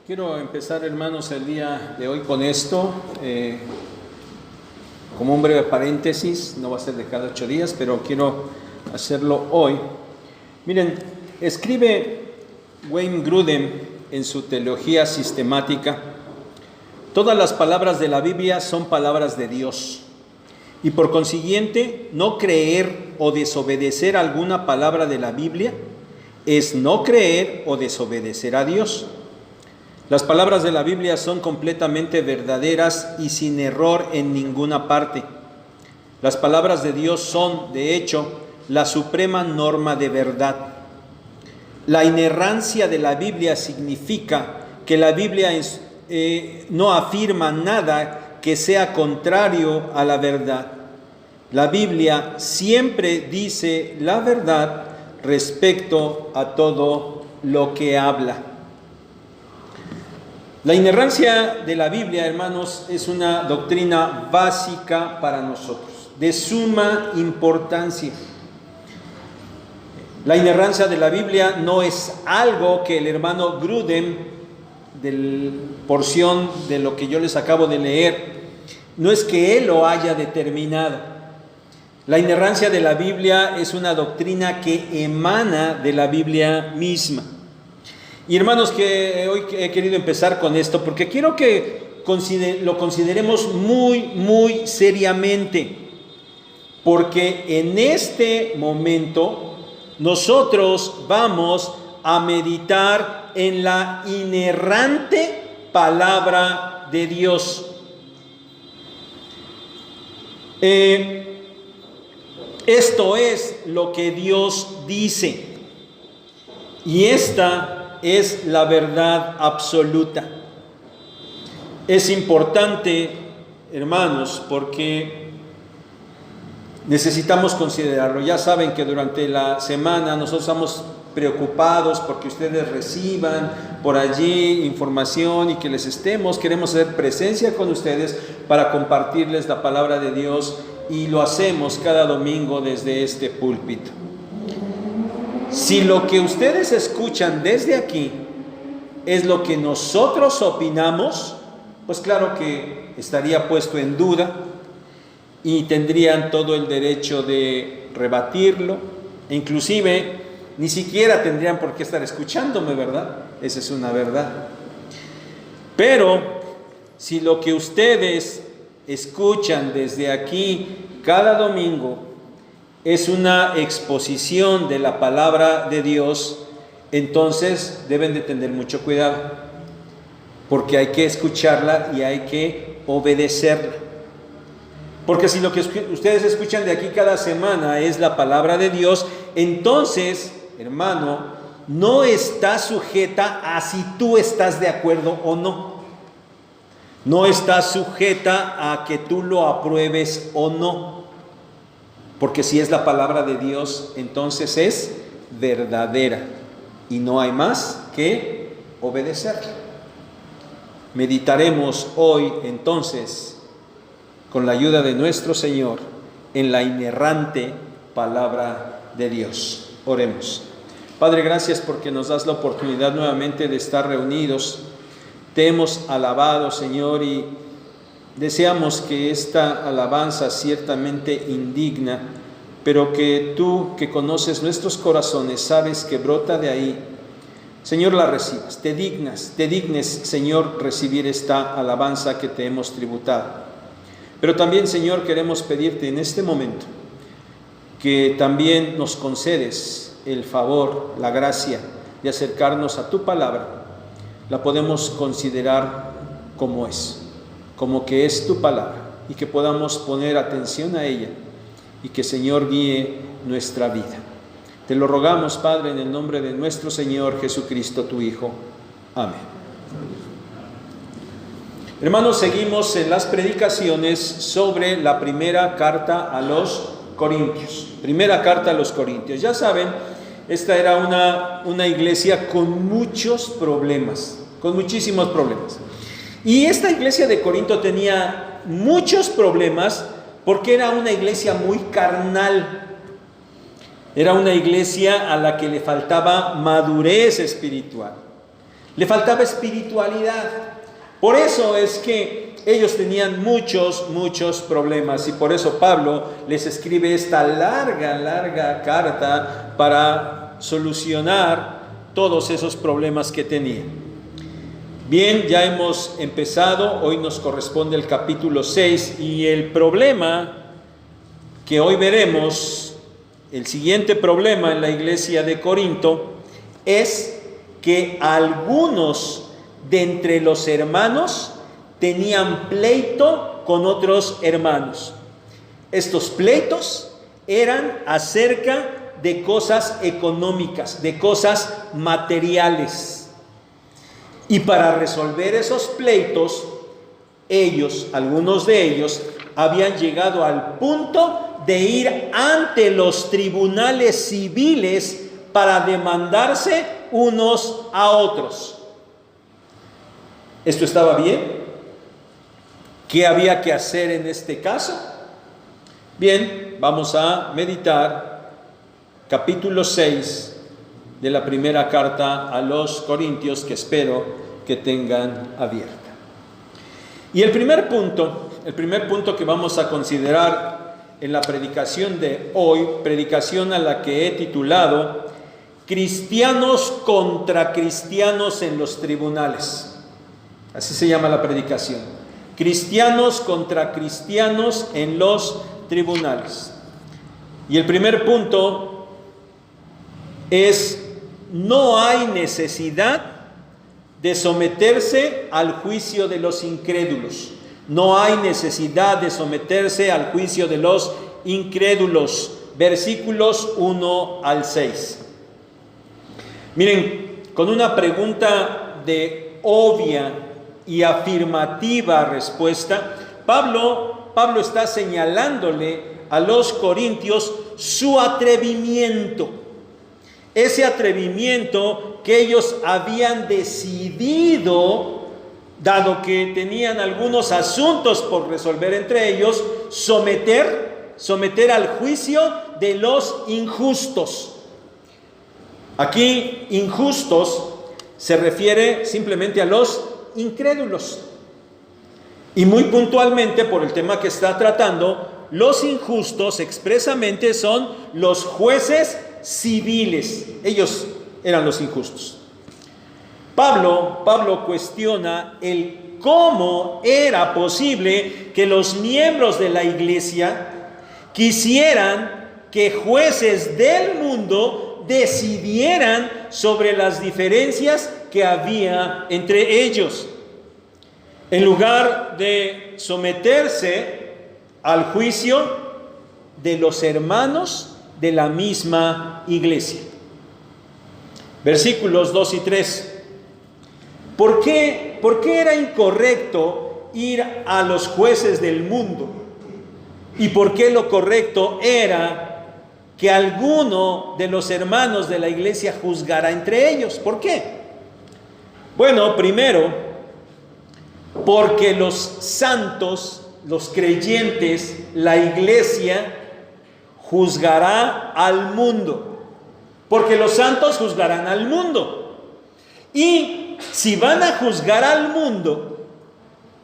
Quiero empezar, hermanos, el día de hoy con esto, como un breve paréntesis. No va a ser de cada 8 días, pero quiero hacerlo hoy. Miren, escribe Wayne Grudem en su teología sistemática: todas las palabras de la Biblia son palabras de Dios, y por consiguiente, no creer o desobedecer alguna palabra de la Biblia es no creer o desobedecer a Dios. Las palabras de la Biblia son completamente verdaderas y sin error en ninguna parte. Las palabras de Dios son, de hecho, la suprema norma de verdad. La inerrancia de la Biblia significa que la Biblia no afirma nada que sea contrario a la verdad. La Biblia siempre dice la verdad respecto a todo lo que habla. La inerrancia de la Biblia, hermanos, es una doctrina básica para nosotros, de suma importancia. La inerrancia de la Biblia no es algo que el hermano Grudem, de porción de lo que yo les acabo de leer, no es que él lo haya determinado. La inerrancia de la Biblia es una doctrina que emana de la Biblia misma. Y hermanos, que hoy he querido empezar con esto porque quiero que lo consideremos muy seriamente, porque en este momento nosotros vamos a meditar en la inerrante palabra de Dios. Esto es lo que Dios dice, y esta es la verdad absoluta. Es importante, hermanos, porque necesitamos considerarlo. Ya saben que durante la semana nosotros estamos preocupados porque ustedes reciban por allí información y que queremos hacer presencia con ustedes para compartirles la palabra de Dios, y lo hacemos cada domingo desde este púlpito. Si lo que ustedes escuchan desde aquí es lo que nosotros opinamos, pues claro que estaría puesto en duda y tendrían todo el derecho de rebatirlo, e inclusive ni siquiera tendrían por qué estar escuchándome, ¿verdad? Esa es una verdad. Pero si lo que ustedes escuchan desde aquí cada domingo es una exposición de la palabra de Dios, entonces deben de tener mucho cuidado, porque hay que escucharla y hay que obedecerla. Porque si lo que ustedes escuchan de aquí cada semana es la palabra de Dios, entonces, hermano, no está sujeta a si tú estás de acuerdo o no. No está sujeta a que tú lo apruebes o no. Porque si es la palabra de Dios, entonces es verdadera y no hay más que obedecerla. Meditaremos hoy, entonces, con la ayuda de nuestro Señor, en la inerrante palabra de Dios. Oremos. Padre, gracias porque nos das la oportunidad nuevamente de estar reunidos. Te hemos alabado, Señor, y deseamos que esta alabanza ciertamente indigna, pero que tú, que conoces nuestros corazones, sabes que brota de ahí, Señor, la recibas. Te dignes, Señor, recibir esta alabanza que te hemos tributado. Pero también, Señor, queremos pedirte en este momento que también nos concedes el favor, la gracia de acercarnos a tu palabra. La podemos considerar como es, como que es tu palabra, y que podamos poner atención a ella, y que, Señor, guíe nuestra vida. Te lo rogamos, Padre, en el nombre de nuestro Señor Jesucristo, tu Hijo. Amén. Hermanos, seguimos en las predicaciones sobre la primera carta a los Corintios. Primera carta a los Corintios. Ya saben, esta era una iglesia con muchos problemas, con muchísimos problemas. Y esta iglesia de Corinto tenía muchos problemas porque era una iglesia muy carnal. Era una iglesia a la que le faltaba madurez espiritual. Le faltaba espiritualidad. Por eso es que ellos tenían muchos problemas, y por eso Pablo les escribe esta larga carta para solucionar todos esos problemas que tenían. Bien, ya hemos empezado, hoy nos corresponde el capítulo 6, y el problema que hoy veremos, el siguiente problema en la iglesia de Corinto, es que algunos de entre los hermanos tenían pleito con otros hermanos. Estos pleitos eran acerca de cosas económicas, de cosas materiales. Y para resolver esos pleitos, algunos de ellos, habían llegado al punto de ir ante los tribunales civiles para demandarse unos a otros. ¿Esto estaba bien? ¿Qué había que hacer en este caso? Bien, vamos a meditar capítulo 6 de la primera carta a los Corintios, que espero que tengan abierta. Y el primer punto que vamos a considerar en la predicación de hoy, predicación a la que he titulado Cristianos contra cristianos en los tribunales. Así se llama la predicación. Cristianos contra cristianos en los tribunales. Y el primer punto es: no hay necesidad de someterse al juicio de los incrédulos. No hay necesidad de someterse al juicio de los incrédulos. Versículos 1 al 6. Miren, con una pregunta de obvia y afirmativa respuesta, Pablo está señalándole a los corintios su atrevimiento. Ese atrevimiento que ellos habían decidido, dado que tenían algunos asuntos por resolver entre ellos, someter al juicio de los injustos. Aquí, injustos se refiere simplemente a los incrédulos. Y muy puntualmente, por el tema que está tratando, los injustos expresamente son los jueces civiles. Ellos eran los injustos. Pablo cuestiona el cómo era posible que los miembros de la iglesia quisieran que jueces del mundo decidieran sobre las diferencias que había entre ellos, en lugar de someterse al juicio de los hermanos de la misma iglesia. Versículos 2 y 3. ¿Por qué era incorrecto ir a los jueces del mundo? ¿Y por qué lo correcto era que alguno de los hermanos de la iglesia juzgara entre ellos? ¿Por qué? Bueno, primero, porque los santos, los creyentes, la iglesia juzgará al mundo. Porque los santos juzgarán al mundo. Y si van a juzgar al mundo,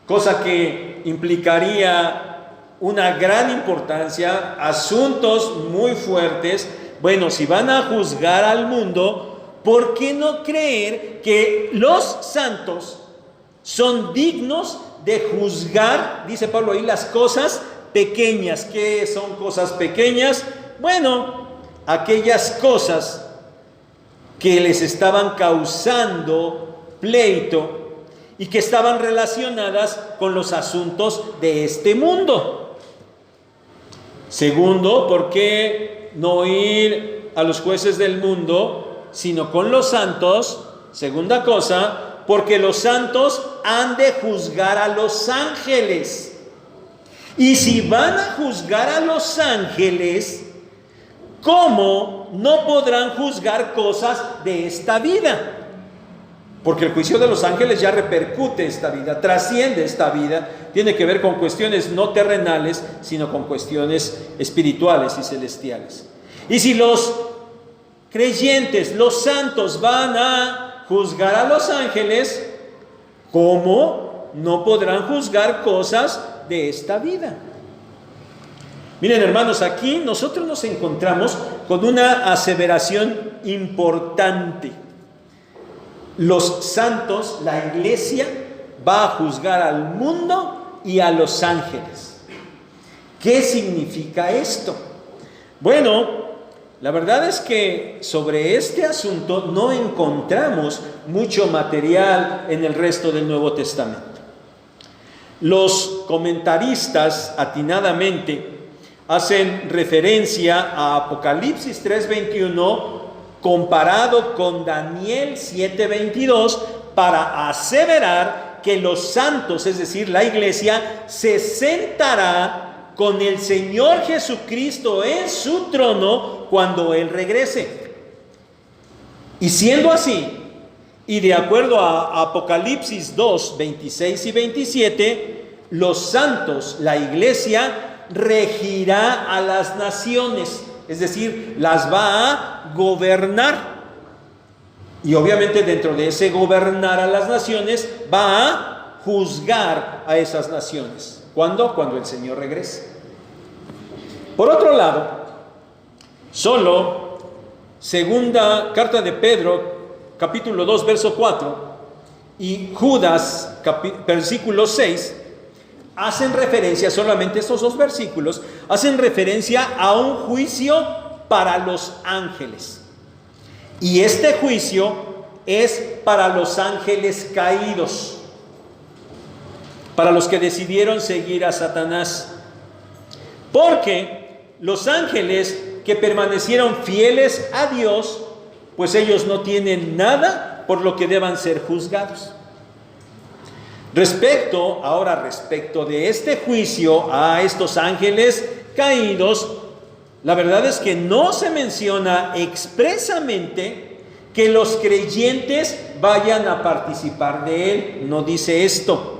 cosa que implicaría una gran importancia, asuntos muy fuertes, bueno, si van a juzgar al mundo, ¿por qué no creer que los santos son dignos de juzgar, dice Pablo ahí, las cosas pequeñas? ¿Qué son cosas pequeñas? Bueno, aquellas cosas que les estaban causando pleito y que estaban relacionadas con los asuntos de este mundo. Segundo, ¿por qué no ir a los jueces del mundo, sino con los santos? Segunda cosa, porque los santos han de juzgar a los ángeles. Y si van a juzgar a los ángeles, ¿cómo no podrán juzgar cosas de esta vida? Porque el juicio de los ángeles ya repercute esta vida, trasciende esta vida, tiene que ver con cuestiones no terrenales, sino con cuestiones espirituales y celestiales. Y si los creyentes, los santos, van a juzgar a los ángeles, ¿cómo no podrán juzgar cosas de esta vida? Miren, hermanos, aquí nosotros nos encontramos con una aseveración importante. Los santos, la iglesia, va a juzgar al mundo y a los ángeles. ¿Qué significa esto? Bueno, la verdad es que sobre este asunto no encontramos mucho material en el resto del Nuevo Testamento. Los comentaristas atinadamente hacen referencia a Apocalipsis 3:21 comparado con Daniel 7:22 para aseverar que los santos, es decir, la iglesia, se sentará con el Señor Jesucristo en su trono cuando Él regrese. Y siendo así, y de acuerdo a Apocalipsis 2:26 y 27, los santos, la iglesia, regirá a las naciones, es decir, las va a gobernar. Y obviamente dentro de ese gobernar a las naciones va a juzgar a esas naciones. ¿Cuándo? Cuando el Señor regrese. Por otro lado, solo segunda carta de Pedro, capítulo 2, verso 4, y Judas, versículo 6, hacen referencia, solamente estos dos versículos, hacen referencia a un juicio para los ángeles. Y este juicio es para los ángeles caídos, para los que decidieron seguir a Satanás. Porque los ángeles que permanecieron fieles a Dios, pues ellos no tienen nada por lo que deban ser juzgados. Respecto de este juicio a estos ángeles caídos, la verdad es que no se menciona expresamente que los creyentes vayan a participar de él, no dice esto.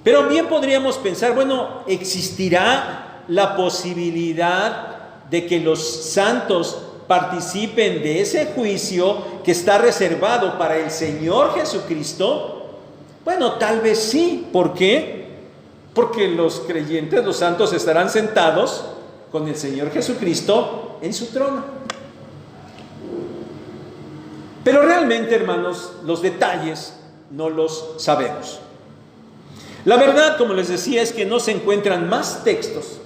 Pero bien podríamos pensar, bueno, ¿existirá la posibilidad de que los santos participen de ese juicio que está reservado para el Señor Jesucristo? Bueno, tal vez sí. ¿Por qué? Porque los creyentes, los santos, estarán sentados con el Señor Jesucristo en su trono. Pero realmente, hermanos, los detalles no los sabemos. La verdad, como les decía, es que no se encuentran más textos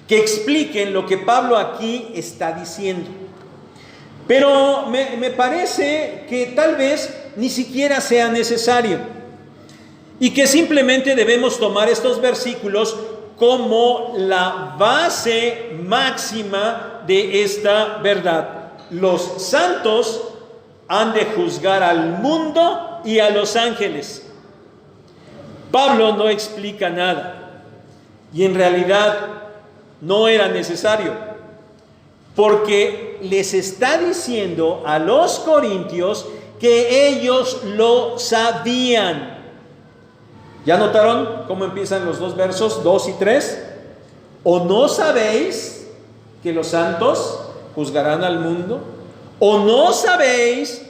que expliquen lo que Pablo aquí está diciendo. Pero me parece que tal vez ni siquiera sea necesario. Y que simplemente debemos tomar estos versículos como la base máxima de esta verdad. Los santos han de juzgar al mundo y a los ángeles. Pablo no explica nada. Y en realidad no era necesario. Porque les está diciendo a los corintios que ellos lo sabían. ¿Ya notaron cómo empiezan los dos versos 2 y 3? ¿O no sabéis que los santos juzgarán al mundo? ¿O no sabéis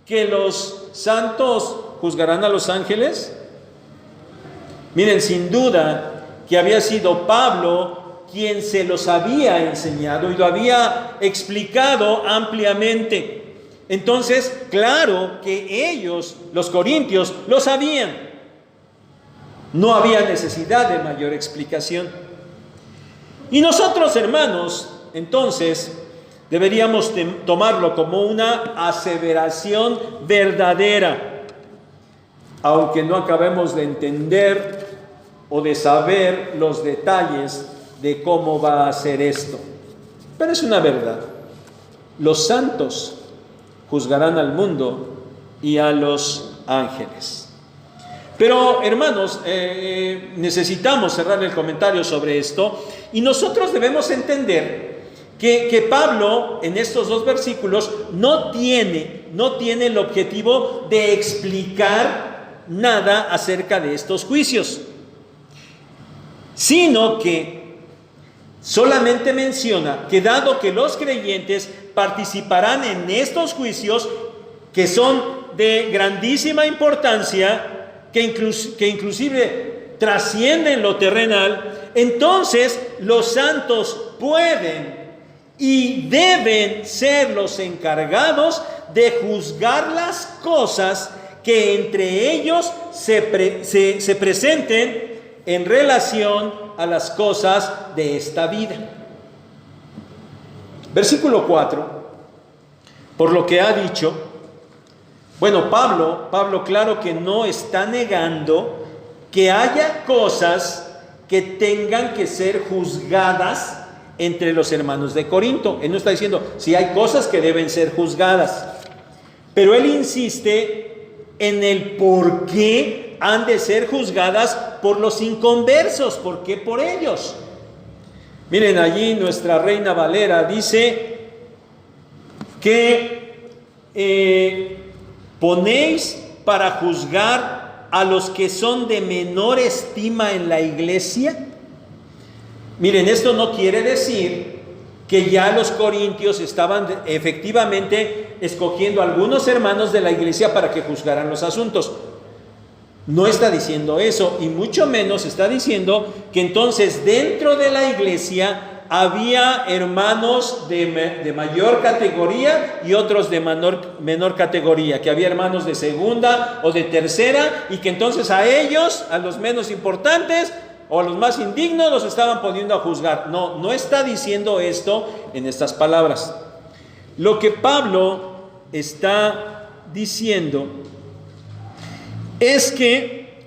que los santos juzgarán a los ángeles? Miren, sin duda que había sido Pablo quien se los había enseñado y lo había explicado ampliamente. Entonces, claro que ellos, los corintios, lo sabían. No había necesidad de mayor explicación. Y nosotros, hermanos, entonces, deberíamos tomarlo como una aseveración verdadera, aunque no acabemos de entender o de saber los detalles de cómo va a ser esto. Pero es una verdad. Los santos juzgarán al mundo y a los ángeles. Pero, hermanos, necesitamos cerrar el comentario sobre esto y nosotros debemos entender que Pablo en estos dos versículos no tiene el objetivo de explicar nada acerca de estos juicios, sino que solamente menciona que dado que los creyentes participarán en estos juicios, que son de grandísima importancia, que inclusive trascienden lo terrenal, entonces los santos pueden y deben ser los encargados de juzgar las cosas que entre ellos se presenten en relación a las cosas de esta vida. Versículo 4, por lo que ha dicho, bueno, Pablo claro que no está negando que haya cosas que tengan que ser juzgadas entre los hermanos de Corinto. Él no está diciendo si hay cosas que deben ser juzgadas, pero él insiste en el por qué han de ser juzgadas por los inconversos. ¿Por qué por ellos? Miren, allí nuestra Reina Valera dice que ponéis para juzgar a los que son de menor estima en la iglesia. Miren, esto no quiere decir que ya los corintios estaban efectivamente escogiendo a algunos hermanos de la iglesia para que juzgaran los asuntos. No está diciendo eso, y mucho menos está diciendo que entonces dentro de la iglesia había hermanos de mayor categoría y otros de menor categoría, que había hermanos de segunda o de tercera, y que entonces a ellos, a los menos importantes o a los más indignos, los estaban poniendo a juzgar. No está diciendo esto en estas palabras. Lo que Pablo está diciendo es que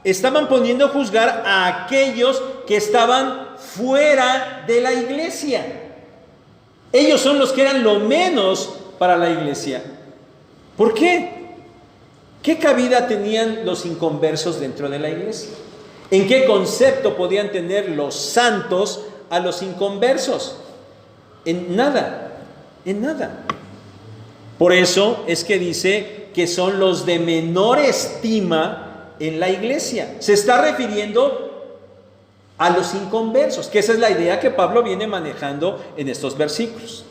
estaban poniendo a juzgar a aquellos que estaban fuera de la iglesia. Ellos son los que eran lo menos para la iglesia. ¿Por qué? ¿Qué cabida tenían los inconversos dentro de la iglesia? ¿En qué concepto podían tener los santos a los inconversos? En nada, en nada. Por eso es que dice que son los de menor estima en la iglesia. Se está refiriendo a los inconversos, que esa es la idea que Pablo viene manejando en estos versículos.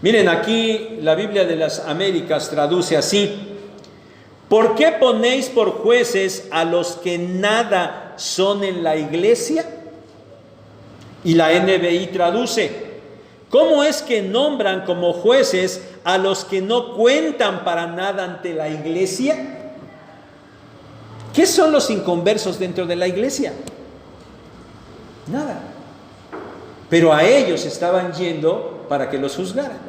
Miren, aquí la Biblia de las Américas traduce así: ¿por qué ponéis por jueces a los que nada son en la iglesia? Y la NBI traduce: ¿cómo es que nombran como jueces a los que no cuentan para nada ante la iglesia? ¿Qué son los inconversos dentro de la iglesia? Nada. Pero a ellos estaban yendo para que los juzgaran.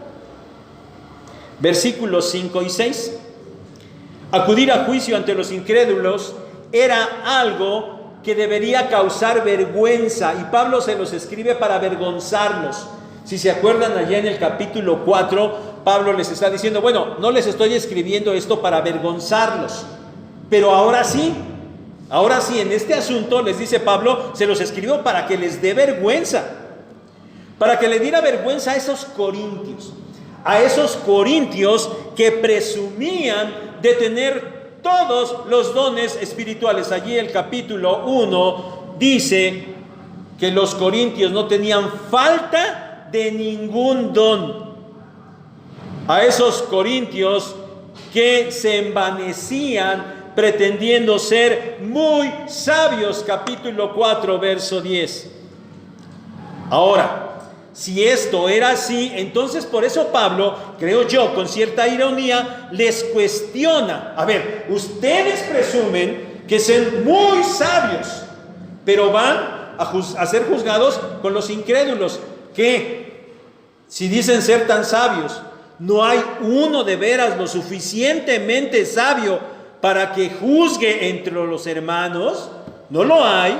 Versículos 5 y 6. Acudir a juicio ante los incrédulos era algo que debería causar vergüenza, y Pablo se los escribe para avergonzarlos. Si se acuerdan, allá en el capítulo 4, Pablo les está diciendo: bueno, no les estoy escribiendo esto para avergonzarlos, pero ahora sí, en este asunto, les dice Pablo, se los escribo para que les dé vergüenza, para que le diera vergüenza a esos corintios que presumían de tener todos los dones espirituales. Allí el capítulo 1 dice que los corintios no tenían falta de ningún don. A esos corintios que se envanecían pretendiendo ser muy sabios, capítulo 4, verso 10. Ahora, si esto era así, entonces por eso Pablo, creo yo, con cierta ironía, les cuestiona: a ver, ustedes presumen que son muy sabios, pero van a ser juzgados con los incrédulos. ¿Qué? Si dicen ser tan sabios, ¿no hay uno de veras lo suficientemente sabio para que juzgue entre los hermanos? No lo hay.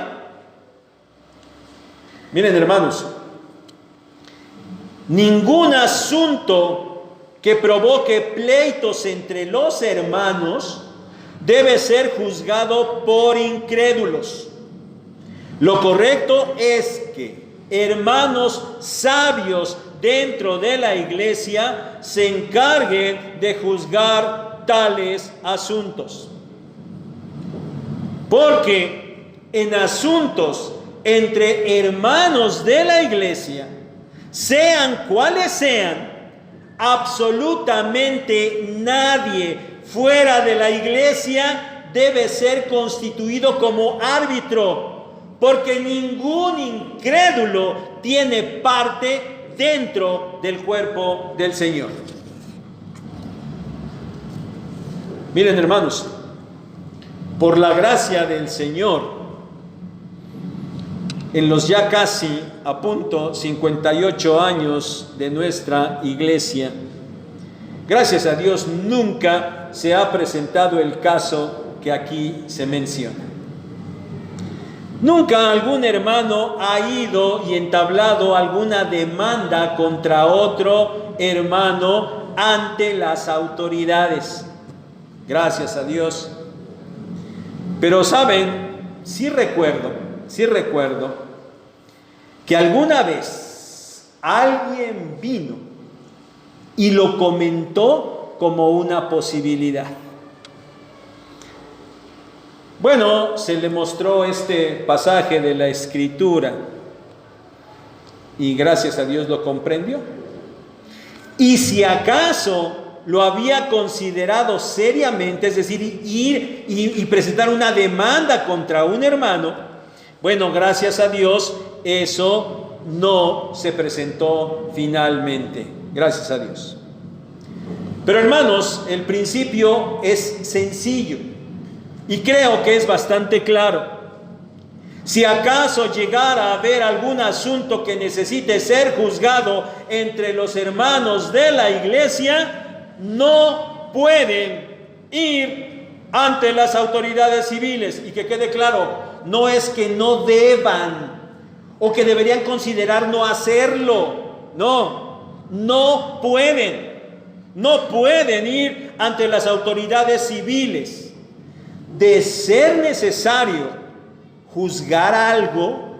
Miren, hermanos, ningún asunto que provoque pleitos entre los hermanos debe ser juzgado por incrédulos. Lo correcto es que hermanos sabios dentro de la iglesia se encarguen de juzgar tales asuntos. Porque en asuntos entre hermanos de la iglesia, sean cuales sean, absolutamente nadie fuera de la iglesia debe ser constituido como árbitro, porque ningún incrédulo tiene parte dentro del cuerpo del Señor. Miren, hermanos, por la gracia del Señor, en los ya casi a punto 58 años de nuestra iglesia, gracias a Dios nunca se ha presentado el caso que aquí se menciona. Nunca algún hermano ha ido y entablado alguna demanda contra otro hermano ante las autoridades. Gracias a Dios. Pero saben, sí recuerdo que alguna vez alguien vino y lo comentó como una posibilidad. Bueno, se le mostró este pasaje de la Escritura y gracias a Dios lo comprendió. Y si acaso lo había considerado seriamente, es decir, ir y presentar una demanda contra un hermano, bueno, gracias a Dios, eso no se presentó finalmente. Gracias a Dios. Pero hermanos, el principio es sencillo y creo que es bastante claro. Si acaso llegara a haber algún asunto que necesite ser juzgado entre los hermanos de la iglesia, no pueden ir ante las autoridades civiles. Y que quede claro, no es que no deban o que deberían considerar no hacerlo. No pueden ir ante las autoridades civiles. De ser necesario juzgar algo,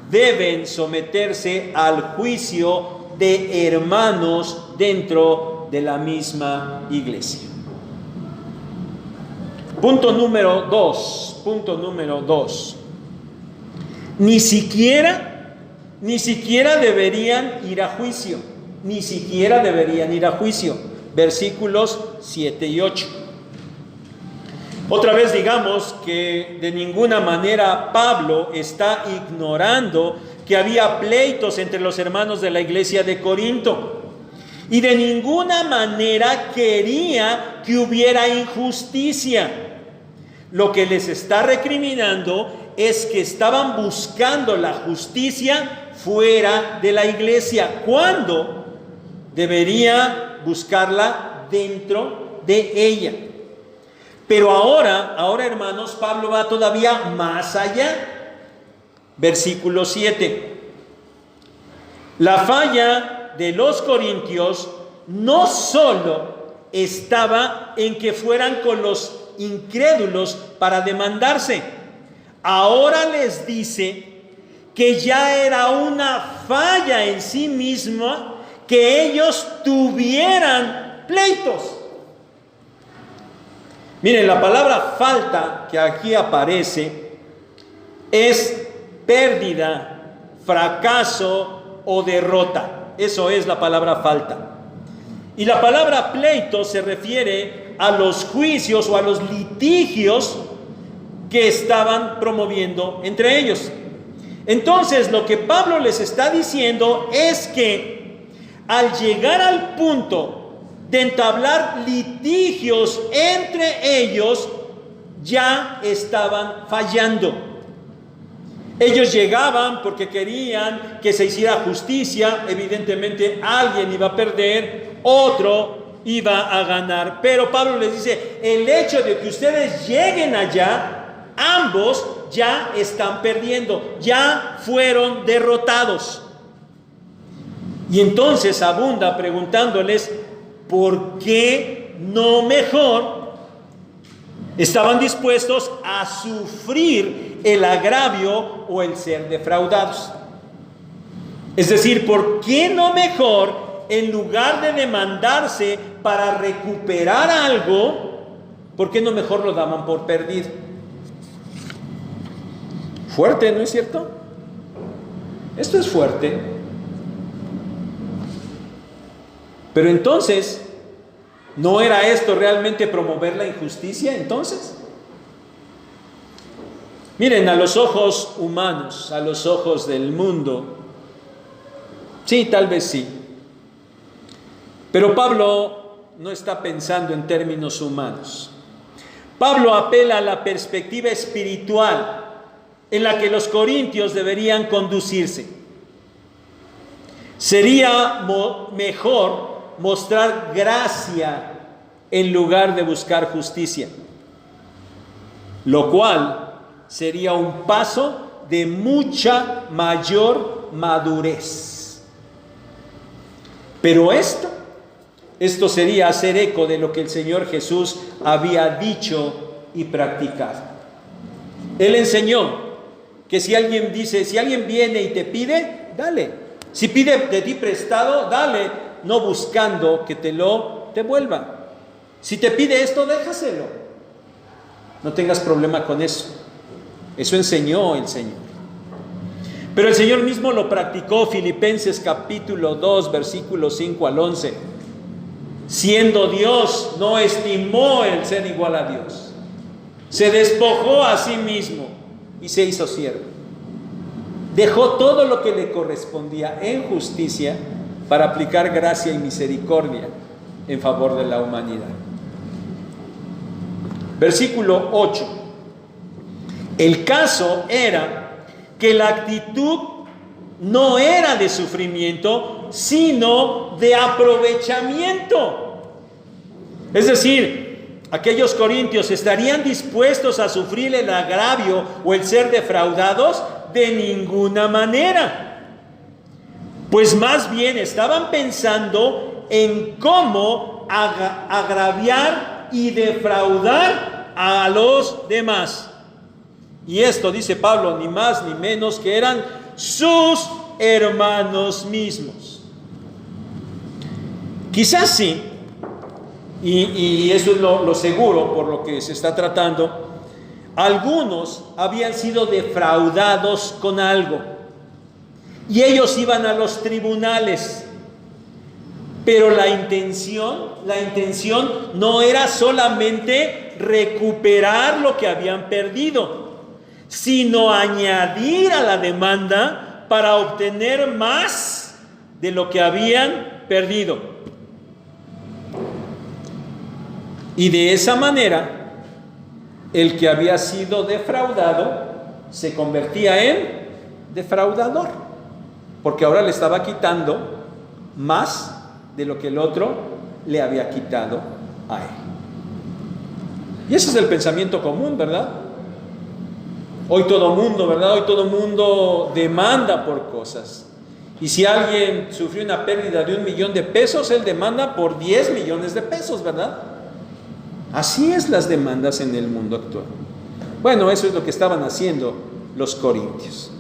deben someterse al juicio de hermanos dentro de la misma iglesia. Punto número dos. Ni siquiera deberían ir a juicio. Versículos 7 y 8. Otra vez digamos que de ninguna manera Pablo está ignorando que había pleitos entre los hermanos de la iglesia de Corinto. Y de ninguna manera quería que hubiera injusticia. Lo que les está recriminando es que estaban buscando la justicia fuera de la iglesia, cuando debería buscarla dentro de ella. Pero ahora, hermanos, Pablo va todavía más allá. Versículo 7. La falla de los corintios no solo estaba en que fueran con los incrédulos para demandarse. Ahora les dice que ya era una falla en sí misma que ellos tuvieran pleitos. Miren, la palabra falta que aquí aparece es pérdida, fracaso o derrota. Eso es la palabra falta. Y la palabra pleito se refiere a los juicios o a los litigios que estaban promoviendo entre ellos. Entonces, lo que Pablo les está diciendo es que al llegar al punto de entablar litigios entre ellos, ya estaban fallando. Ellos llegaban porque querían que se hiciera justicia. Evidentemente alguien iba a perder, otro iba a ganar. Pero Pablo les dice, el hecho de que ustedes lleguen allá, ambos ya están perdiendo, ya fueron derrotados. Y entonces abunda preguntándoles, ¿por qué no mejor estaban dispuestos a sufrir el agravio o el ser defraudados? Es decir, ¿por qué no mejor, en lugar de demandarse para recuperar algo, por qué no mejor lo daban por perdido? Fuerte, ¿no es cierto? Esto es fuerte. Pero entonces, ¿no era esto realmente promover la injusticia entonces? Miren, a los ojos humanos, a los ojos del mundo, sí, tal vez sí. Pero Pablo no está pensando en términos humanos. Pablo apela a la perspectiva espiritual en la que los corintios deberían conducirse. Sería mejor mostrar gracia en lugar de buscar justicia, lo cual sería un paso de mucha mayor madurez. Pero esto sería hacer eco de lo que el Señor Jesús había dicho y practicado. Él enseñó que si alguien viene y te pide, dale. Si pide de ti prestado, dale, no buscando que te lo devuelva. Si te pide esto, déjaselo. No tengas problema con eso. Eso enseñó el Señor. Pero el Señor mismo lo practicó. Filipenses capítulo 2, versículos 5 al 11. Siendo Dios, no estimó el ser igual a Dios. Se despojó a sí mismo y se hizo siervo. Dejó todo lo que le correspondía en justicia para aplicar gracia y misericordia en favor de la humanidad. Versículo 8. El caso era que la actitud no era de sufrimiento, sino de aprovechamiento. Es decir, aquellos corintios estarían dispuestos a sufrir el agravio o el ser defraudados de ninguna manera. Pues más bien estaban pensando en cómo agraviar y defraudar a los demás. Y esto, dice Pablo, ni más ni menos que eran sus hermanos mismos. Quizás sí, y eso es lo seguro por lo que se está tratando, algunos habían sido defraudados con algo y ellos iban a los tribunales, pero la intención no era solamente recuperar lo que habían perdido, sino añadir a la demanda para obtener más de lo que habían perdido. Y de esa manera, el que había sido defraudado se convertía en defraudador, porque ahora le estaba quitando más de lo que el otro le había quitado a él. Y ese es el pensamiento común, ¿verdad? Hoy todo mundo, ¿verdad? Hoy todo mundo demanda por cosas. Y si alguien sufrió una pérdida de 1 millón de pesos, él demanda por 10 millones de pesos, ¿verdad? Así es las demandas en el mundo actual. Bueno, eso es lo que estaban haciendo los corintios.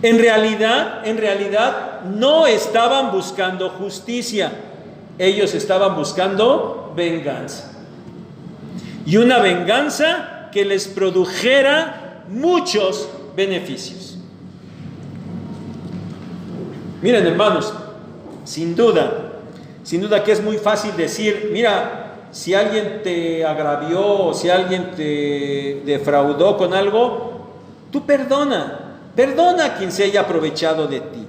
En realidad no estaban buscando justicia. Ellos estaban buscando venganza. Y una venganza que les produjera muchos beneficios. Miren, hermanos, sin duda que es muy fácil decir, mira, si alguien te agravió o si alguien te defraudó con algo, tú perdona a quien se haya aprovechado de ti.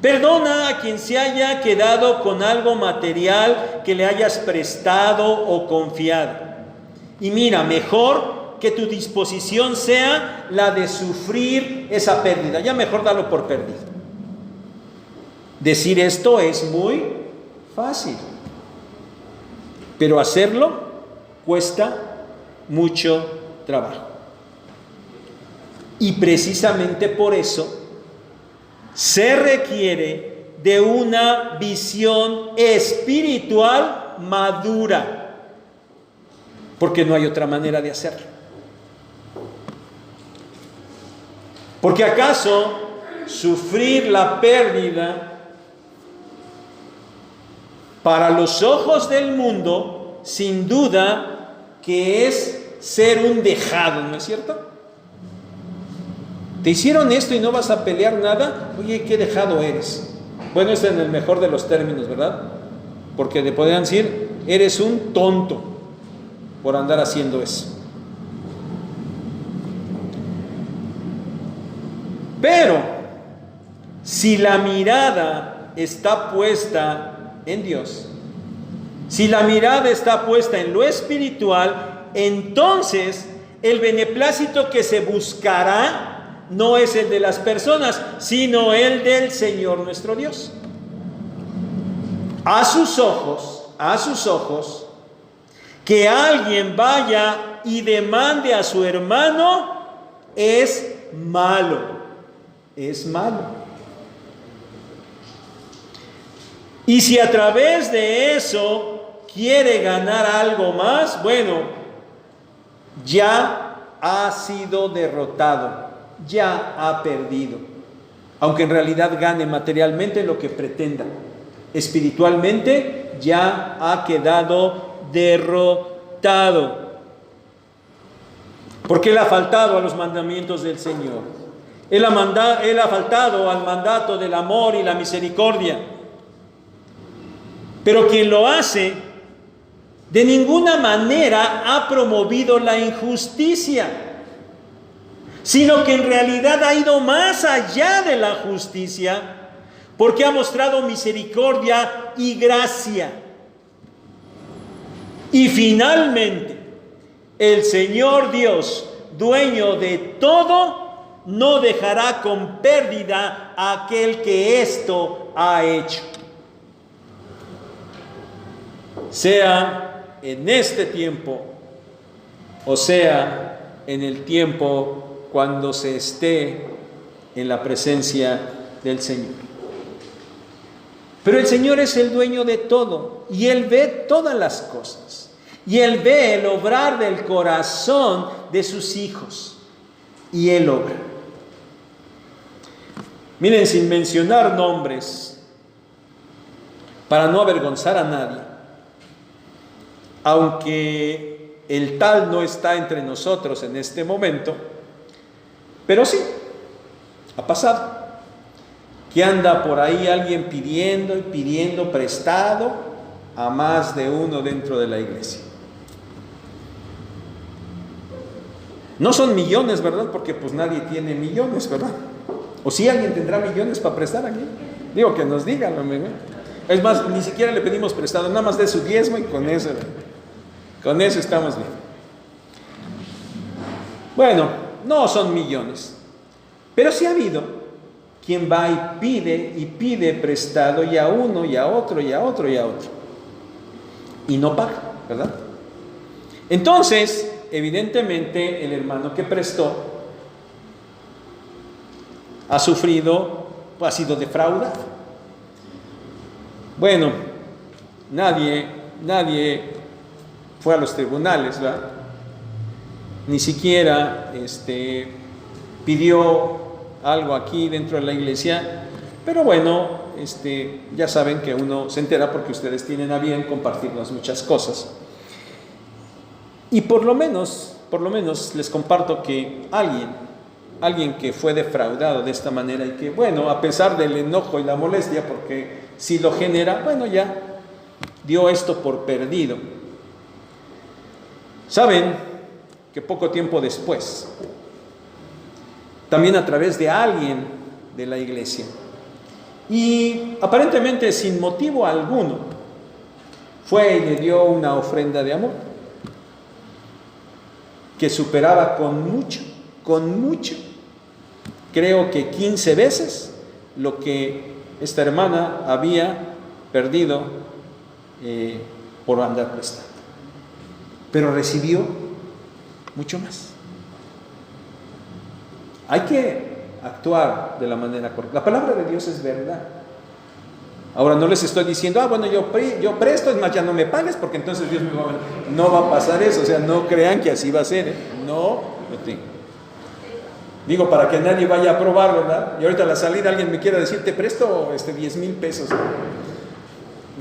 Perdona a quien se haya quedado con algo material que le hayas prestado o confiado. Y mira, mejor que tu disposición sea la de sufrir esa pérdida. Ya mejor dalo por perdido. Decir esto es muy fácil, pero hacerlo cuesta mucho trabajo. Y precisamente por eso se requiere de una visión espiritual madura, porque no hay otra manera de hacerlo. Porque acaso sufrir la pérdida para los ojos del mundo, sin duda que es ser un dejado, ¿no es cierto? Te hicieron esto y no vas a pelear nada. Oye, qué dejado eres. Bueno, es en el mejor de los términos, ¿verdad? porque le podrían decir, eres un tonto por andar haciendo eso. Pero si la mirada está puesta en Dios, si la mirada está puesta en lo espiritual, entonces el beneplácito que se buscará no es el de las personas, sino el del Señor nuestro Dios. A sus ojos, que alguien vaya y demande a su hermano es malo. Es malo. Y si a través de eso quiere ganar algo más, bueno, ya ha sido derrotado, ya ha perdido. Aunque en realidad gane materialmente lo que pretenda, espiritualmente ya ha quedado derrotado. Porque él ha faltado a los mandamientos del Señor. Él ha faltado al mandato del amor y la misericordia. Pero quien lo hace, de ninguna manera ha promovido la injusticia, sino que en realidad ha ido más allá de la justicia, porque ha mostrado misericordia y gracia. Y finalmente, el Señor Dios, dueño de todo, no dejará con pérdida a aquel que esto ha hecho. Sea en este tiempo, o sea en el tiempo cuando se esté en la presencia del Señor. Pero el Señor es el dueño de todo, y Él ve todas las cosas, y Él ve el obrar del corazón de sus hijos, y Él obra. Miren, sin mencionar nombres, para no avergonzar a nadie, aunque el tal no está entre nosotros en este momento, pero sí, ha pasado, que anda por ahí alguien pidiendo y pidiendo prestado a más de uno dentro de la iglesia. No son millones, ¿verdad? Porque pues nadie tiene millones, ¿verdad? ¿O si alguien tendrá millones para prestar aquí? Digo, que nos digan, ¿no? Es más, ni siquiera le pedimos prestado, nada más de su diezmo y con eso estamos bien. Bueno, no son millones, pero sí ha habido quien va y pide prestado, y a uno, y a otro, y a otro, y a otro, y no paga, ¿verdad? Entonces, evidentemente, el hermano que prestó ha sufrido, ha sido defraudado. Bueno, nadie fue a los tribunales, ¿verdad? Ni siquiera pidió algo aquí dentro de la iglesia, pero bueno, ya saben que uno se entera porque ustedes tienen a bien compartirnos muchas cosas. Y por lo menos les comparto que alguien que fue defraudado de esta manera, y que bueno, a pesar del enojo y la molestia, porque si lo genera, bueno, ya dio esto por perdido. Saben que poco tiempo después, también a través de alguien de la iglesia, y aparentemente sin motivo alguno, fue y le dio una ofrenda de amor que superaba con mucho, creo que 15 veces lo que esta hermana había perdido por andar prestando. Pero recibió mucho más. Hay que actuar de la manera correcta. La palabra de Dios es verdad. Ahora no les estoy diciendo, bueno, yo presto, es más, ya no me pagues, porque entonces Dios me va a... No va a pasar eso, o sea, no crean que así va a ser, ¿eh? No, digo, para que nadie vaya a probar, ¿verdad? Y ahorita a la salida alguien me quiera decir, te presto 10,000 pesos.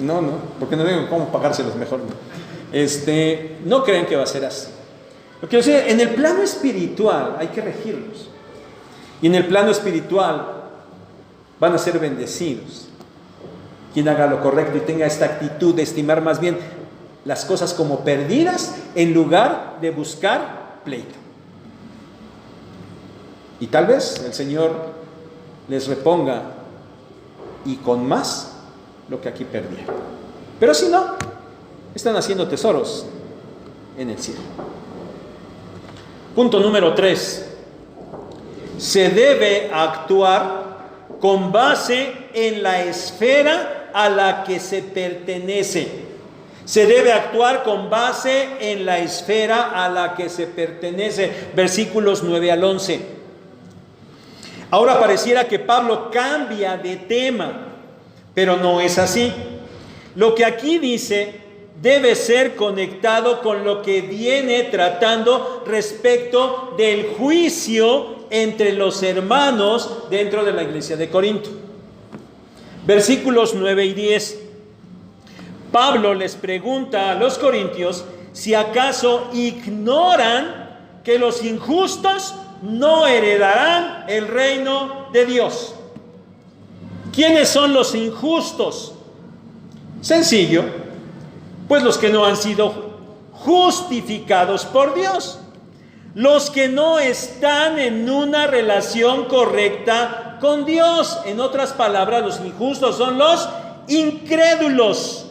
No, porque no tengo cómo pagárselos mejor. No crean que va a ser así. Lo que quiero decir, en el plano espiritual hay que regirlos. Y en el plano espiritual van a ser bendecidos. quien haga lo correcto y tenga esta actitud de estimar más bien las cosas como perdidas en lugar de buscar pleito. Y tal vez el Señor les reponga y con más lo que aquí perdieron. Pero si no, están haciendo tesoros en el cielo. Punto número 3. Se debe actuar con base en la esfera a la que se pertenece. Se debe actuar con base en la esfera a la que se pertenece. Versículos 9 al 11. Ahora pareciera que Pablo cambia de tema, pero no es así. Lo que aquí dice debe ser conectado con lo que viene tratando respecto del juicio entre los hermanos dentro de la iglesia de Corinto. Versículos 9 y 10. Pablo les pregunta a los corintios si acaso ignoran que los injustos no heredarán el reino de Dios. ¿Quiénes son los injustos? Sencillo, pues los que no han sido justificados por Dios, los que no están en una relación correcta con Dios. En otras palabras, los injustos son los incrédulos.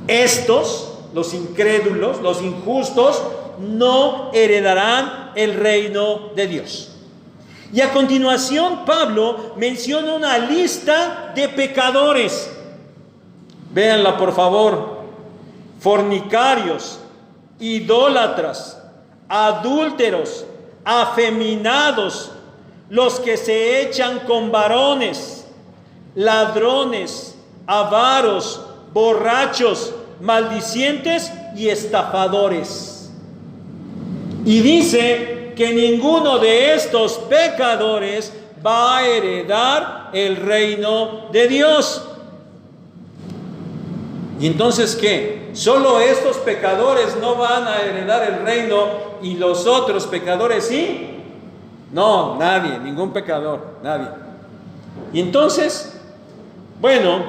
Estos, los incrédulos, los injustos, no heredarán el reino de Dios. Y a continuación Pablo menciona una lista de pecadores. Véanla por favor. Fornicarios, idólatras, adúlteros, afeminados, los que se echan con varones, ladrones, avaros, borrachos, maldicientes y estafadores. Y dice que ninguno de estos pecadores va a heredar el reino de Dios. ¿Y entonces qué? ¿Solo estos pecadores no van a heredar el reino y los otros pecadores sí? No, nadie, ningún pecador, nadie. Y entonces, bueno,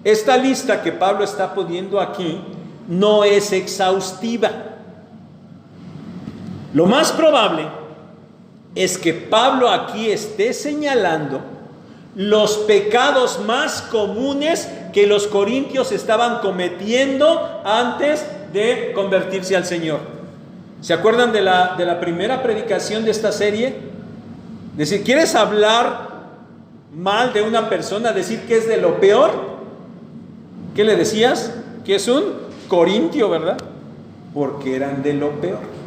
esta lista que Pablo está poniendo aquí no es exhaustiva. Lo más probable es que Pablo aquí esté señalando los pecados más comunes que los corintios estaban cometiendo antes de convertirse al Señor. ¿Se acuerdan de la primera predicación de esta serie? Decir, ¿quieres hablar mal de una persona? Decir que es de lo peor. ¿Qué le decías? Que es un corintio, ¿verdad? Porque eran de lo peor.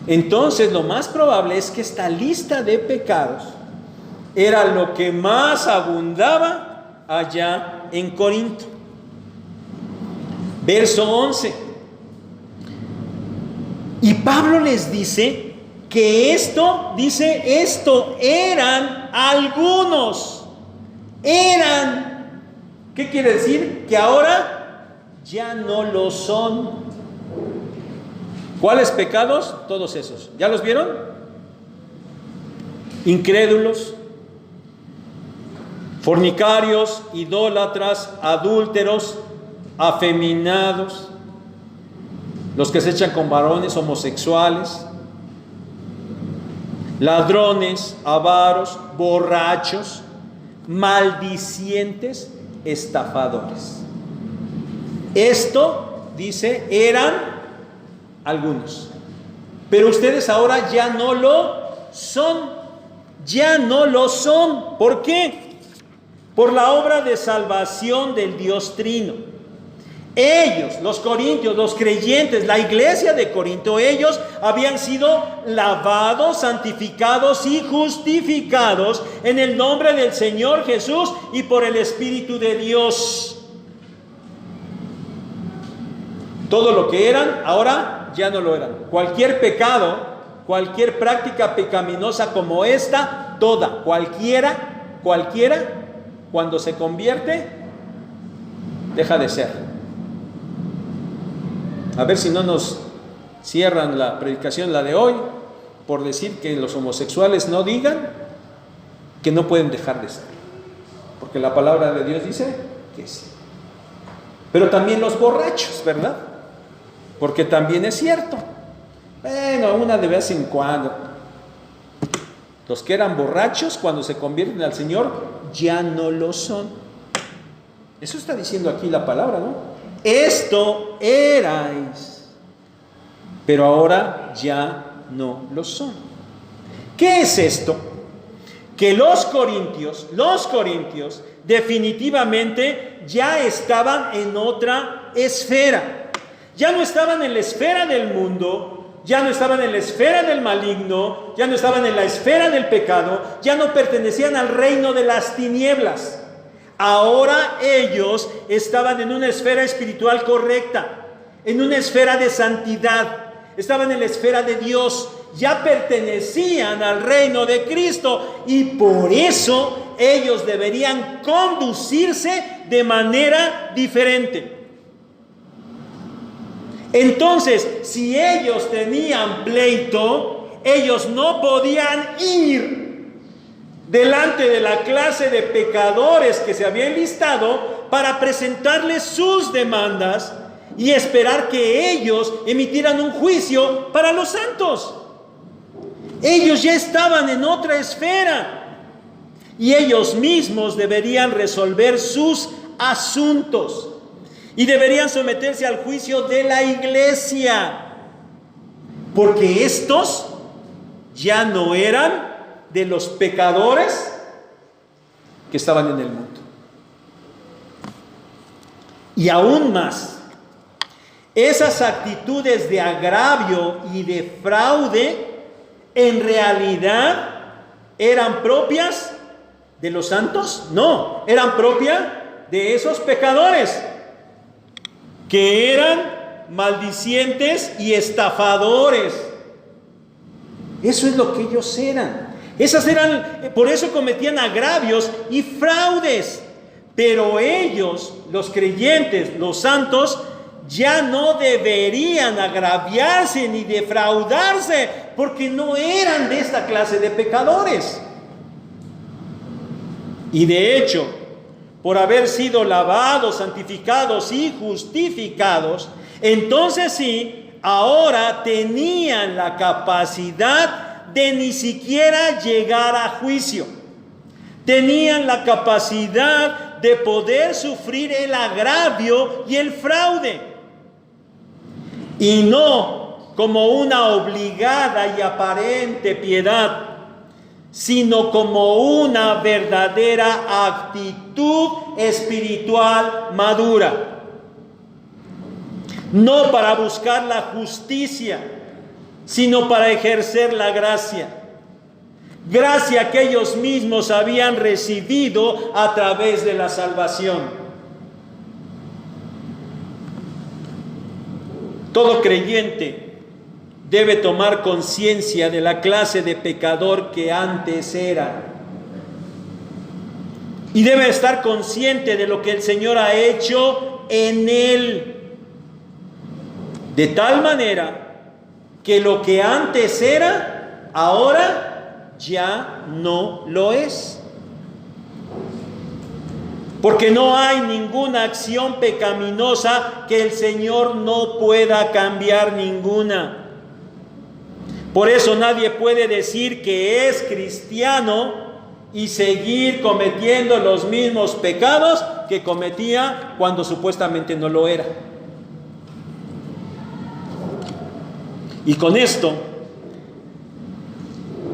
Entonces, lo más probable es que esta lista de pecados era lo que más abundaba allá en Corinto. Verso 11. Y Pablo les dice que esto eran algunos. Eran. ¿Qué quiere decir? Que ahora ya no lo son. ¿Cuáles pecados? Todos esos. ¿Ya los vieron? Incrédulos, fornicarios, idólatras, adúlteros, afeminados, los que se echan con varones, homosexuales, ladrones, avaros, borrachos, maldicientes, estafadores. Esto, dice, eran algunos. Pero ustedes ahora ya no lo son. Ya no lo son. ¿Por qué? Por la obra de salvación del Dios Trino. Ellos, los corintios, los creyentes, la iglesia de Corinto, ellos habían sido lavados, santificados y justificados en el nombre del Señor Jesús y por el Espíritu de Dios. Todo lo que eran, ahora ya no lo eran. Cualquier pecado, cualquier práctica pecaminosa como esta, toda, cualquiera, cuando se convierte, deja de ser. A ver si no nos cierran la predicación, la de hoy, por decir que los homosexuales no digan que no pueden dejar de ser. porque la palabra de Dios dice que sí. Pero también los borrachos, ¿verdad? Porque también es cierto. Bueno, una de vez en cuando. Los que eran borrachos, cuando se convierten al Señor, ya no lo son. Eso está diciendo aquí la palabra, ¿no? Esto erais, pero ahora ya no lo son. ¿Qué es esto? Que los corintios definitivamente ya estaban en otra esfera. Ya no estaban en la esfera del mundo, ya no estaban en la esfera del maligno, ya no estaban en la esfera del pecado, ya no pertenecían al reino de las tinieblas. Ahora ellos estaban en una esfera espiritual correcta, en una esfera de santidad, estaban en la esfera de Dios, ya pertenecían al reino de Cristo y por eso ellos deberían conducirse de manera diferente. Entonces, si ellos tenían pleito, ellos no podían ir delante de la clase de pecadores que se habían listado para presentarles sus demandas y esperar que ellos emitieran un juicio para los santos. Ellos ya estaban en otra esfera y ellos mismos deberían resolver sus asuntos y deberían someterse al juicio de la iglesia, porque estos ya no eran de los pecadores que estaban en el mundo. Y aún más, esas actitudes de agravio y de fraude en realidad eran propias de los santos. No, eran propias de esos pecadores que eran maldicientes y estafadores. Eso es lo que ellos eran. Por eso cometían agravios y fraudes. Pero ellos, los creyentes, los santos, ya no deberían agraviarse ni defraudarse, porque no eran de esta clase de pecadores. Y de hecho, por haber sido lavados, santificados y justificados, entonces sí, ahora tenían la capacidad de ni siquiera llegar a juicio. Tenían la capacidad de poder sufrir el agravio y el fraude. Y no como una obligada y aparente piedad, sino como una verdadera actitud espiritual madura. No para buscar la justicia, sino para ejercer la gracia. Gracia que ellos mismos habían recibido a través de la salvación. Todo creyente debe tomar conciencia de la clase de pecador que antes era. Y debe estar consciente de lo que el Señor ha hecho en él. De tal manera que lo que antes era, ahora ya no lo es. Porque no hay ninguna acción pecaminosa que el Señor no pueda cambiar ninguna. Por eso nadie puede decir que es cristiano y seguir cometiendo los mismos pecados que cometía cuando supuestamente no lo era. Y con esto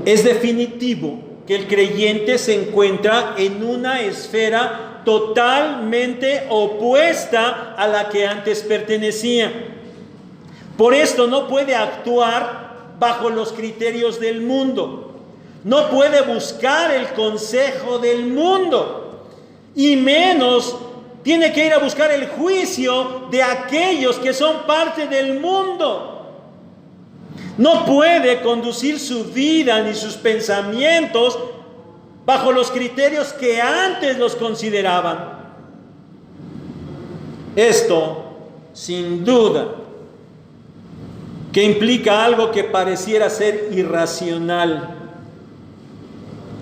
es definitivo que el creyente se encuentra en una esfera totalmente opuesta a la que antes pertenecía. Por esto no puede actuar bajo los criterios del mundo. No puede buscar el consejo del mundo. Y menos tiene que ir a buscar el juicio de aquellos que son parte del mundo. No puede conducir su vida ni sus pensamientos bajo los criterios que antes los consideraban. Esto, sin duda, que implica algo que pareciera ser irracional,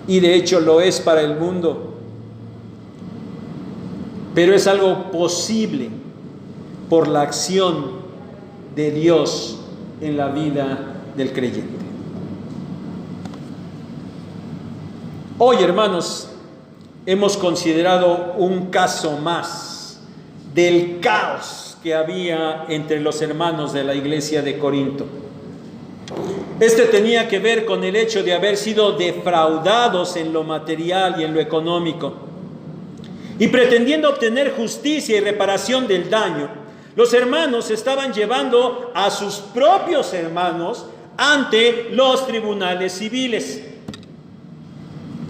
y de hecho lo es para el mundo. pero es algo posible por la acción de Dios en la vida del creyente. Hoy, hermanos, hemos considerado un caso más del caos que había entre los hermanos de la iglesia de Corinto. Este tenía que ver con el hecho de haber sido defraudados en lo material y en lo económico. Y pretendiendo obtener justicia y reparación del daño, los hermanos estaban llevando a sus propios hermanos ante los tribunales civiles.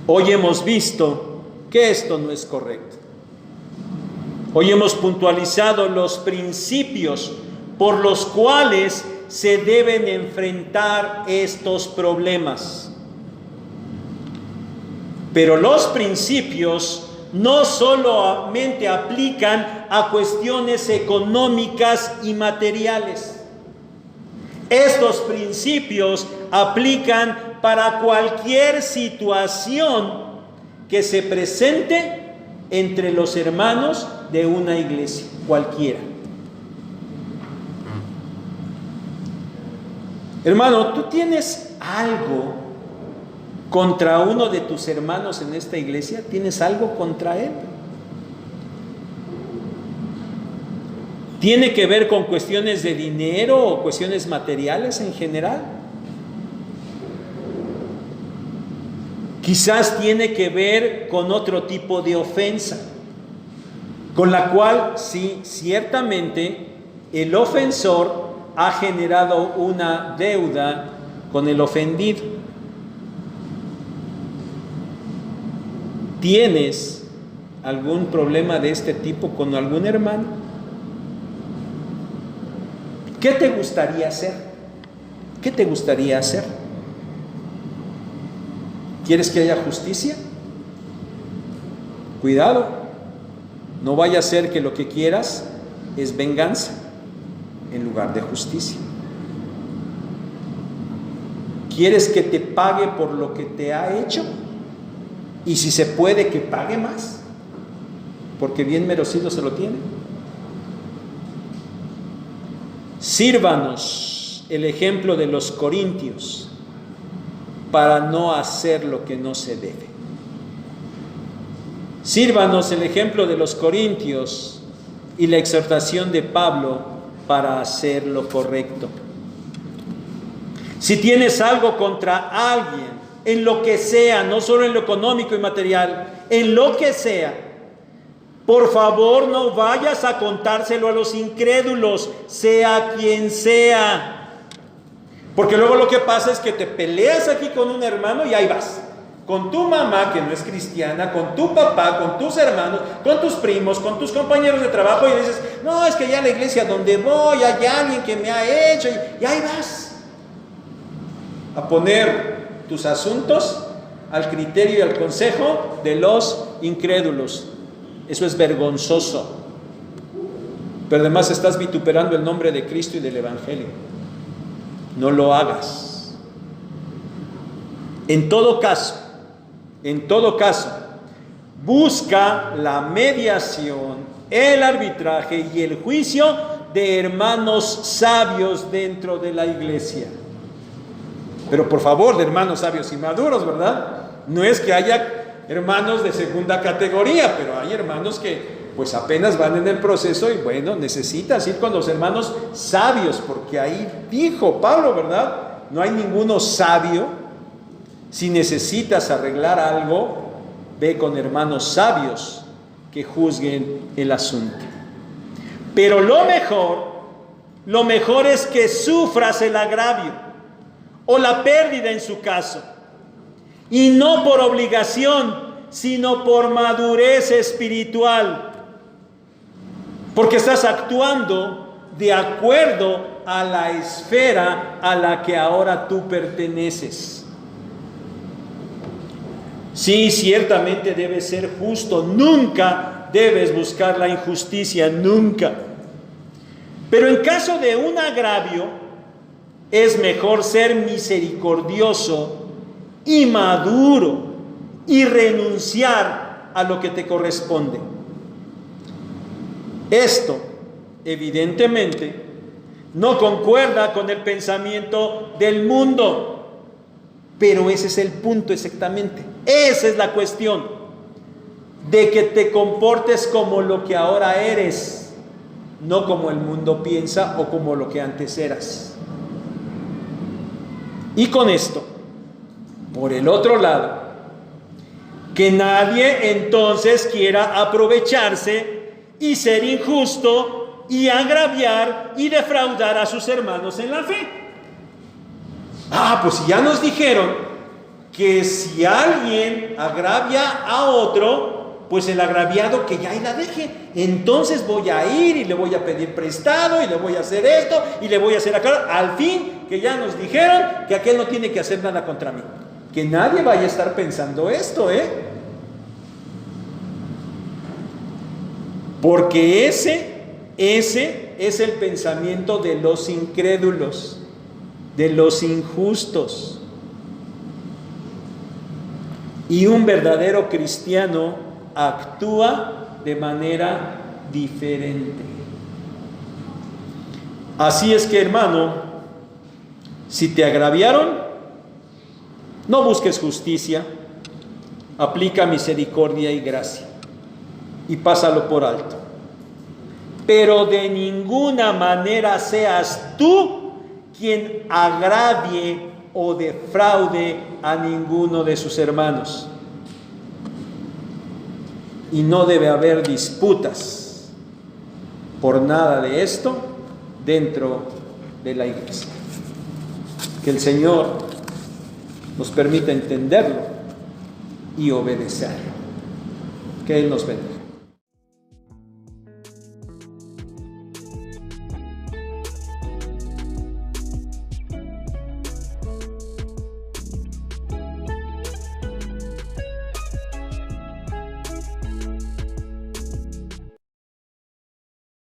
Hoy hemos visto que esto no es correcto. Hoy hemos puntualizado los principios por los cuales se deben enfrentar estos problemas. Pero los principios no solamente aplican a cuestiones económicas y materiales. Estos principios aplican para cualquier situación que se presente entre los hermanos de una iglesia, cualquiera. Hermano, ¿tú tienes algo contra uno de tus hermanos en esta iglesia? ¿Tienes algo contra él? ¿Tiene que ver con cuestiones de dinero o cuestiones materiales en general? Quizás tiene que ver con otro tipo de ofensa, con la cual sí, ciertamente, el ofensor ha generado una deuda con el ofendido. ¿Tienes algún problema de este tipo con algún hermano? ¿Qué te gustaría hacer? ¿Qué te gustaría hacer? ¿Quieres que haya justicia? Cuidado, no vaya a ser que lo que quieras es venganza en lugar de justicia. ¿Quieres que te pague por lo que te ha hecho? Y si se puede, que pague más, porque bien merecido se lo tiene. Sírvanos el ejemplo de los corintios para no hacer lo que no se debe. Sírvanos el ejemplo de los corintios y la exhortación de Pablo para hacer lo correcto. Si tienes algo contra alguien, en lo que sea, no solo en lo económico y material, en lo que sea, por favor no vayas a contárselo a los incrédulos, sea quien sea. Porque luego lo que pasa es que te peleas aquí con un hermano y ahí vas. Con tu mamá, que no es cristiana, con tu papá, con tus hermanos, con tus primos, con tus compañeros de trabajo, y dices, no, es que ya la iglesia donde voy, hay alguien que me ha hecho, y ahí vas a poner tus asuntos al criterio y al consejo de los incrédulos. Eso es vergonzoso. Pero además estás vituperando el nombre de Cristo y del Evangelio. No lo hagas. En todo caso, busca la mediación, el arbitraje y el juicio de hermanos sabios dentro de la iglesia. Pero por favor, de hermanos sabios y maduros, ¿verdad? No es que haya hermanos de segunda categoría, pero hay hermanos que pues apenas van en el proceso y bueno, necesitas ir con los hermanos sabios, porque ahí dijo Pablo, ¿verdad? No hay ninguno sabio. Si necesitas arreglar algo, ve con hermanos sabios que juzguen el asunto. Pero lo mejor es que sufras el agravio o la pérdida en su caso, y no por obligación, sino por madurez espiritual, porque estás actuando de acuerdo a la esfera a la que ahora tú perteneces. Sí, ciertamente debes ser justo, nunca debes buscar la injusticia, nunca. Pero en caso de un agravio, es mejor ser misericordioso y maduro y renunciar a lo que te corresponde. Esto, evidentemente, no concuerda con el pensamiento del mundo, pero ese es el punto exactamente. Esa es la cuestión, de que te comportes como lo que ahora eres, no como el mundo piensa o como lo que antes eras. Y con esto, por el otro lado, que nadie entonces quiera aprovecharse y ser injusto y agraviar y defraudar a sus hermanos en la fe. Pues ya nos dijeron que si alguien agravia a otro, pues el agraviado que ya ahí la deje. Entonces voy a ir y le voy a pedir prestado y le voy a hacer esto y le voy a hacer acá. Al fin que ya nos dijeron que aquel no tiene que hacer nada contra mí. Que nadie vaya a estar pensando esto, porque ese es el pensamiento de los incrédulos, de los injustos. Y un verdadero cristiano actúa de manera diferente. Así es que, hermano, si te agraviaron, no busques justicia, aplica misericordia y gracia y pásalo por alto. Pero de ninguna manera seas tú quien agravie o defraude a ninguno de sus hermanos. Y no debe haber disputas por nada de esto dentro de la iglesia. Que el Señor nos permita entenderlo y obedecerlo. Que Él nos bendiga.